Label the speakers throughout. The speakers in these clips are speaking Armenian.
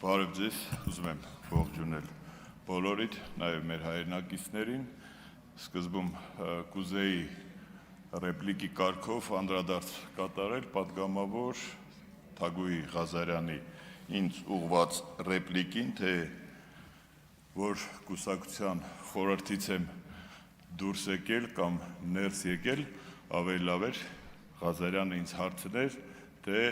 Speaker 1: Բարև ձեզ, ուզում եմ ողջունել բոլորիդ, նաև մեր հայրենակիցներին, սկզբում կուզեի ռեպլիկի կարգով անդրադարձ կատարել պատգամավոր Թագուհի Ղազարյանի ինձ ուղղված ռեպլիկին, թե որ կուսակցության խորհրդից եմ դուրս եկել կամ ներս եկել, ավելի լավ էր Ղազարյանը ինձ հարցներ, թե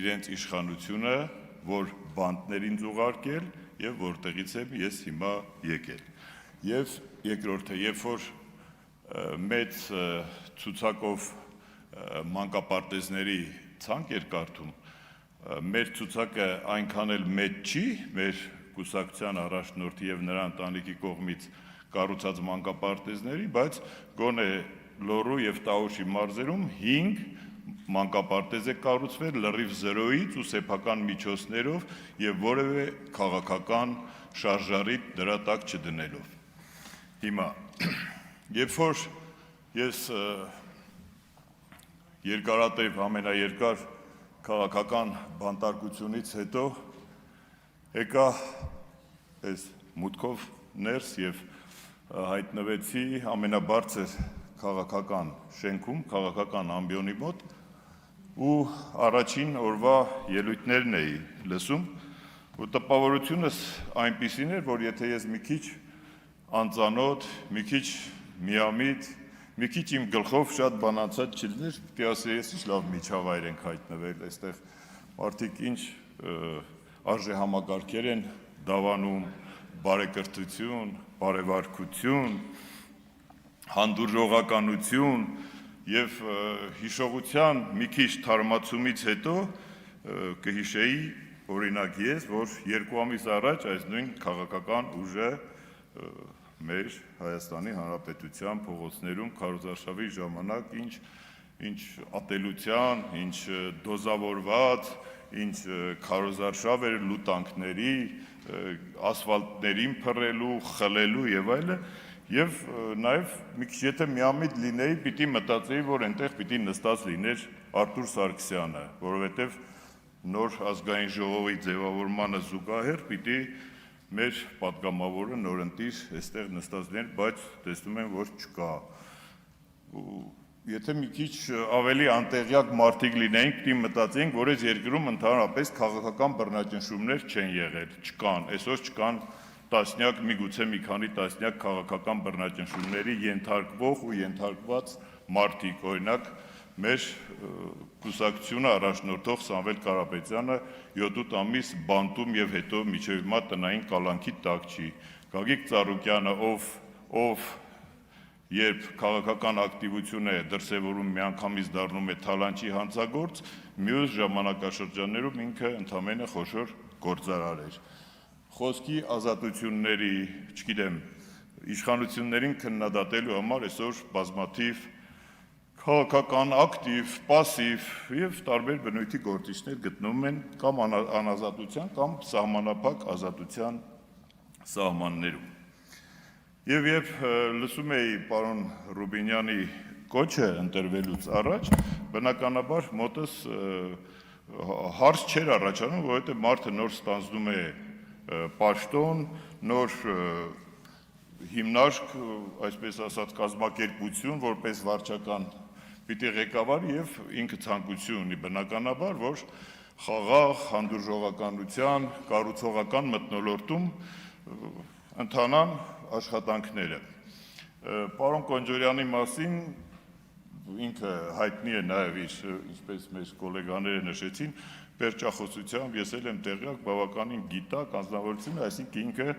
Speaker 1: իրենց իշխանությունը որ բանտներին զուգարկել եւ որտեղից եմ ես հիմա եկել։ Եվ երկրորդը, երբ որ մեծ ցուցակով մանկապարտեզների ցանկ էր կարդում, մեր ցուցակը այնքան էլ մեծ չի, մեր կուսակցության առաջնորդի եւ նրա ընտանիքի կողմից կառուցած մանկապարտեզների, բայց գոնե Լոռու եւ Տաուշի մարզերում 5 մանկապարտեզ է կառուցվել լրիվ զրոյից ու սեփական միջոցներով եւ որևէ քաղաքական շարժարիտ դրա տակ չդնելով։ Հիմա, երբ որ ես երկարատև ամենաերկար քաղաքական բանտարկությունից հետո եկա այս մուտքով ներս եւ հայտնվեցի ամենաբարձր քաղաքական շենքում, քաղաքական ամբիոնի մոտ ու առաջին օրվա ելույթներն էի լսում ու տպավորությունս այնպիսին էր, որ եթե ես մի քիչ անծանոթ, մի քիչ միամիտ, մի քիչ իմ գլխով շատ բանացած չլիներ, պետք է ասեի, ես ինչ լավ միջավայր ենք հայտնվել, այստեղ մարդիկ ինչ արժեհամակարգեր են դավանում, բարեկրթություն, բարևարկություն, հանդուրժողականություն եւ հիշողության մի քիչ թարմացումից հետո կհիշեի օրինակ ես, որ 2 ամիս առաջ այս նույն քաղաքական ուժը մեր Հայաստանի Հանրապետության փողոցներում քարոզարշավի ժամանակ ինչ ատելության, ինչ դոզավորված, ինչ քարոզարշավ էր լուտանքների, ասֆալտներին փռելու, խլելու եւ այլն Եվ նաև մի քիչ եթե միամիտ լինեի, պիտի մտածեի, որ այնտեղ պիտի նստած լիներ Արտուր Սարգսյանը, որովհետև նոր ազգային ժողովի ձևավորմանը զուգահեռ պիտի մեր պատգամավորը նորընտիր այստեղ նստած լիներ, բայց տեսնում եմ, որ չկա։ Եթե մի քիչ ավելի անտեղյակ մարդիկ լինեինք, պիտի մտածեինք, որ այս երկրում ընդհանրապես քաղաքական բռնաճնշումներ չեն եղել, չկան, այսօր չկան տասնյակ, միգուցե մի քանի տասնյակ քաղաքական բռնաճնշումների ենթարկվող ու ենթարկված մարդիկ, օրինակ մեր կուսակցությունը առաջնորդող Սամվել Կարապետյանը 7-8 ամիս բանտում եւ հետո մինչեւ հիմա տնային կալանքի տակ չի։ Գագիկ Ծառուկյանը, ով երբ քաղաքական ակտիվություն է դրսևորում, միանգամից դառնում է թալանչի հանցագործ, մյուս ժամանակաշրջաններում ինքը ընդամենը խոշոր գործարար էր։ Խոսքի ազատությունների, չգիտեմ, իշխանություններին քննադատելու համար այսօր բազմաթիվ քաղաքական ակտիվ, պասիվ եւ տարբեր բնույթի գործիչներ գտնվում են կամ անազատության կամ սահմանափակ ազատության սահմաններում։ Եվ երբ լսում էի պարոն Ռուբինյանի կոչը ընտրվելուց առաջ, բնականաբար մոտս հարց չէր առաջանում, որովհետեւ մարդը նոր ստանձնում է պաշտոն, նոր հիմնարկ, այսպես ասած, կազմակերպություն, որպես վարչական պիտի ղեկավար եւ ինքը ցանկություն ունի բնականաբար, որ խաղաղ, հանդուրժողականության, կառուցողական մթնոլորտում ընթանան աշխատանքները։ Պարոն Կոնջորյանի մասին ինքը հայտնի է նաեւ իր, ինչպես մեր գոլեգաները նշեցին, Պերճախոսությամբ ես էլ եմ տեղյակ բավականին գիտակ անձնավորություն, այսինքն ինքը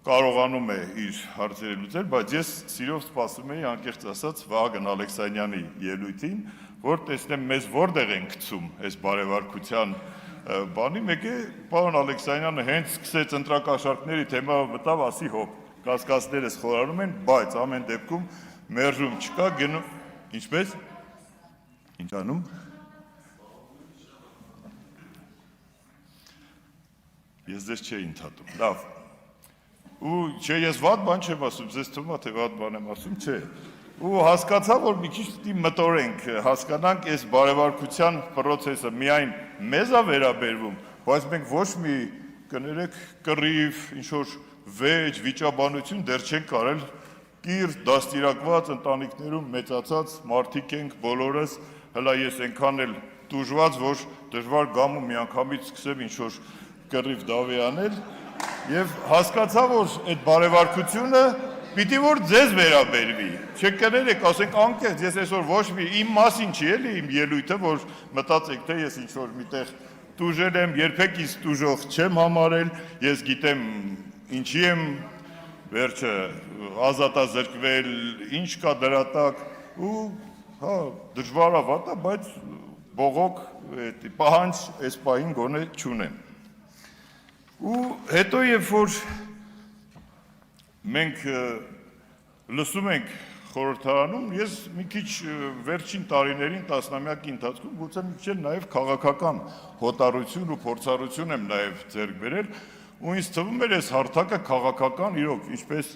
Speaker 1: կարողանում է իր հարցերը լուծել, բայց ես սիրով սպասում էի անկեղծ ասած Վահագն Ալեքսանյանի ելույթին, որ տեսնեմ մեզ որտեղ են գցում այս բարևարկության բանի, մեկ է պարոն Ալեքսանյանը հենց սկսեց ընտրակաշառքների թեմայով մտավ, ասի հոп, կասկածներս խորարում են, բայց ամեն դեպքում մերժում չկա, գնում, ինչպես, ինչ անում Ես ձեզ չէի ընդհատում, լավ, ու չէ, ես վատ բան չեմ ասում, ձեզ թվում է, թե վատ բան եմ ասում, չէ, ու հասկացա, որ մի քիչ պիտի մտորենք, հասկանանք այս բարևարկության պրոցեսը միայն մեզ է վերաբերվում, բայց մենք ոչ մի կներեք կռիվ, ինչ-որ վեճ, վիճաբանություն դեռ չենք կարել, կիր, դաստիարակված ընտանիքներում մեծացած մարդիկ ենք բոլորս, հլա ես ենքան էլ տուժված, որ դժվար գամ ու միանգամից սկսեմ ինչ-որ կռիվ դավի անել, և հասկացա, որ այդ բարևարկությունը պիտի որ ձեզ վերաբերվի, չկներեք, ասենք անկեղծ, ես այսօր ոչ մի իմ մասին չի էլի իմ ելույթը, որ մտածեք, թե ես ինչ-որ միտեղ տուժել եմ, երբեք ինձ տուժող չեմ համարել, ես գիտեմ ինչի եմ վերջը ազատազրկվել, ինչ կա դրա տակ ու դժվար ավատա, բայց բողոք պահանջ այս պահին գոնե չունեմ։ Ու հետո երբ որ մենք լսում ենք խորհրդարանում, ես մի քիչ վերջին տարիներին տասնամյակի ընթացքում գուցե մի քիչ նաև քաղաքական հոտառություն ու փորձառություն եմ նաև ձեռք բերել, ու ինձ թվում էր այս հարթակը քաղաքական, իրոք, ինչպես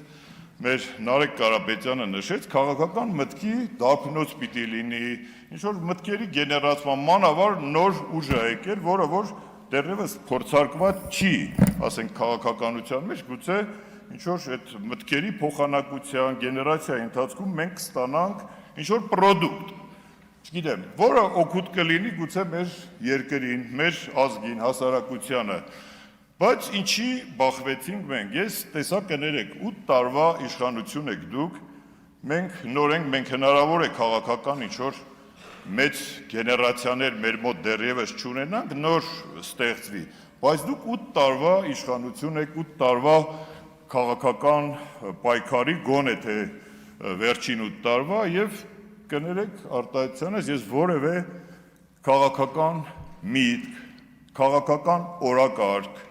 Speaker 1: մեր Նարեկ Կարապետյանը նշեց, քաղաքական մտքի դարբնոց պիտի լինի, ինչ-որ մտքերի գեներացման մանավար նոր ուժ է եկել, որը որ դեռևս փորձարկված չի, ասենք քաղաքականության մեջ, գուցե ինչ-որ այդ մտքերի փոխանակության, գեներացիայի ընթացքում մենք կստանանք ինչ-որ պրոդուկտ, չգիտեմ, որը օգուտ կլինի գուցե մեր երկրին, մեր ազգին, հասարակությանը, բայց ինչի բախվեցինք մենք, ես տեսա կներեք, 8 տարվա իշխանություն եք դուք, մենք նոր ենք, մենք հնարավոր է քաղաքական ինչ-որ մեծ գեներացիաներ մեր մոտ դեռևս չունենանք, նոր ստեղծվի, բայց դուք 8 տարվա իշխանություն եք, 8 տարվա քաղաքական պայքարի գոնե թե վերջին 8 տարվա և կներեք արտահայտությունս ես որևէ քաղաքական միտք, քաղաքական օրակարգ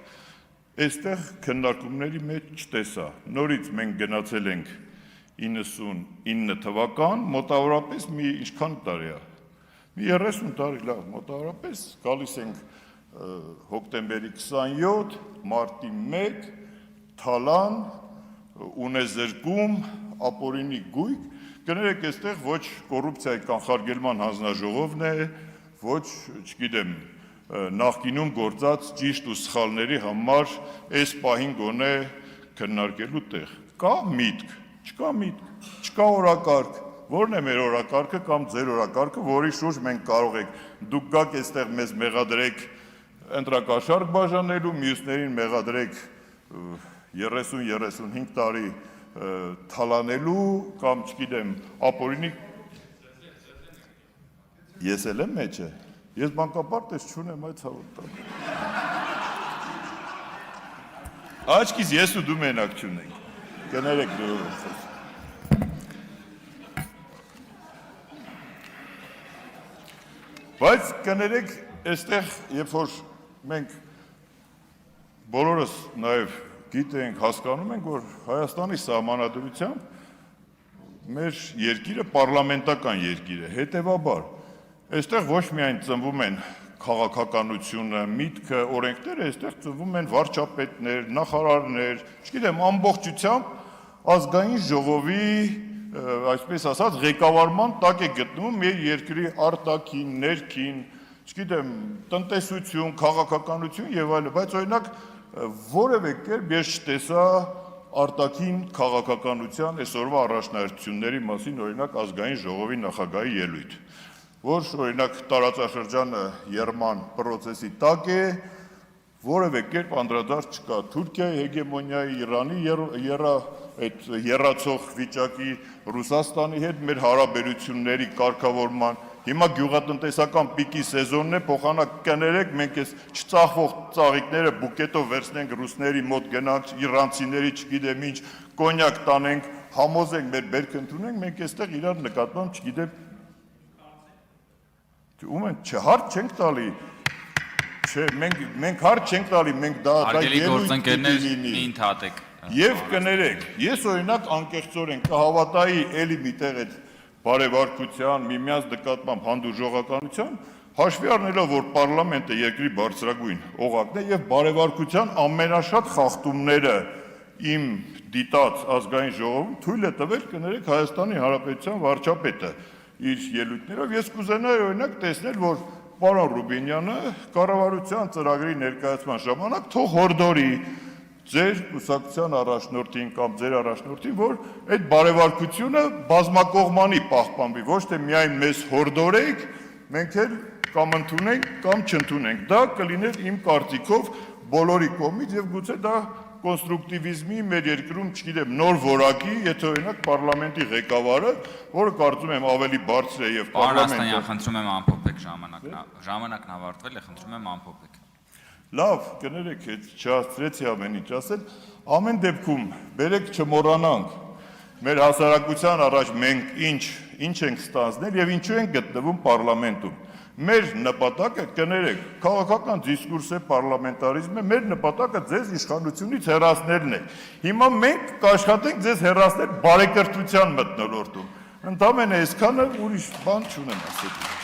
Speaker 1: այստեղ քննարկումների մեջ չտեսա։ Նորից մենք գնացել ենք 99 թվական, մոտավորապես մի ինչքան տարի է, մի 30 տարի լավ, մոտավորապես գալիս ենք հոկտեմբերի 27, մարտի 1, թալան, ունեզրկում, ապօրինի գույք, կներեք այստեղ ոչ կոռուպցիայի կանխարգելման հանձնաժողովն է, ոչ, չգիտեմ, նախկինում գործած ճիշտ ու սխալների համար այս պահին գոնե քննարկելու տեղ։ Կա միտք, չկա միտք, չկա օրակարգ, որն է մեր օրակարգը կամ ձեր օրակարգը, որի շուրջ մենք կարող ենք, դուք գաք այստեղ մեզ մեղադրեք ընտրակաշառք բաժանելու, մյուսներին մեղադրեք 30-35 տարի թալանելու կամ չգիտեմ ապօրինի ես էլ եմ մեջ է, ես բանկապարտ ես չունեմ այդ հավատալ։ Աչքիս ես ու դու մենակ չունենք, կներեք դու բայց կներեք այստեղ, երբ որ մենք բոլորս նաև գիտենք, հասկանում ենք, որ Հայաստանի սահմանադրությամբ մեր երկիրը պարլամենտական երկիր է, հետևաբար, այստեղ ոչ միայն ծնվում են քաղաքականությունը, միտքը, օրենքները, այստեղ ծնվում են վարչապետներ, նախարարներ, չգիտեմ, ամբողջությամբ ազգային ժողովի, այսպես ասած, ղեկավարման տակ է գտնվում մեր երկրի արտաքին, ներքին, չգիտեմ, տնտեսություն, քաղաքականություն եւ այլն, բայց օրինակ որևէ կերպ ես չտեսա արտաքին քաղաքականության այսօրվա առաջնահերթությունների մասին, օրինակ ազգային ժողովի նախագահի ելույթ, որ օրինակ տարածաշրջանը եռման պրոցեսի տակ է, որևէ կերպ անդրադարձ չկա Թուրքիայի հեգեմոնիայի, Իրանի այդ եռացող վիճակի, Ռուսաստանի հետ մեր հարաբերությունների կարգավորման, հիմա գյուղատնտեսական պիկի սեզոնն է, փոխանակ կներեք, մենք այս չծախվող ծաղիկները բուկետով վերցնենք ռուսների մոտ գնանք, իրանցիների չգիտեմ ինչ, կոնյակ տանենք, համոզենք մեր բերք ընդունենք, մենք այստեղ իրար նկատմամբ չգիտեմ ում են, հարց չենք տալի, մենք հարց չենք տալի, մենք դա ելույթ լինի, և կներեք, ես օրինակ անկեղծորեն կհավատայի էլի միտեղ այդ բարևարկության, միմյանց նկատմամբ հանդուրժողականության, հաշվի առնելով, որ պարլամենտը երկրի բարձրագույն օղակն է և բարևարկության ամենաշատ խախտումները իմ դիտած ազգային ժողովում թույլ է տվել կներեք Հայաստանի Հանրապետության վարչապետը իր ելույթներով, ես կուզենայի օրինակ տեսնել, որ պարոն Ռուբինյանը կառավարության ծրագրի ներկայացման ժամանակ թող հորդորի ձեր կուսակցության առաջնորդին կամ ձեր առաջնորդին, որ այդ բարևարկությունը բազմակողմանի պահպանվի, ոչ թե միայն մեզ հորդորեք, մենք էլ կամ ընդունենք կամ չընդունենք։ Դա կլիներ իմ կարծիքով բոլորի կողմից եւ գուցե դա կոնստրուկտիվիզմի մեր երկրում, չգիտեմ, նոր որակի, եթե օրինակ պարլամենտի ղեկավարը, որը կարծում եմ ավելի բարձր է եւ
Speaker 2: պարլամենտը։ Պարոն խնդրում եմ ամփոփեք ժամանակն ավարտվել է, խնդրում եմ ամփոփեք։
Speaker 1: Լավ, կներեք, չհասցրեցի ամեն ինչ ասել, ամեն դեպքում բերեք չմոռանանք մեր հասարակության առաջ մենք ինչ ենք ստանձնել եւ ինչու ենք գտնվում պարլամենտում։ Մեր նպատակը, կներեք, քաղաքական դիսկուրս է, պարլամենտարիզմ է, մեր նպատակը ձեզ իշխանությունից հեռացնելն է։ Հիմա մենք կաշխատենք ձեզ հեռացնել բարեկրթության մթնոլորտում։ Ընդամենը այսքանը, ուրիշ բան չունեմ ասել։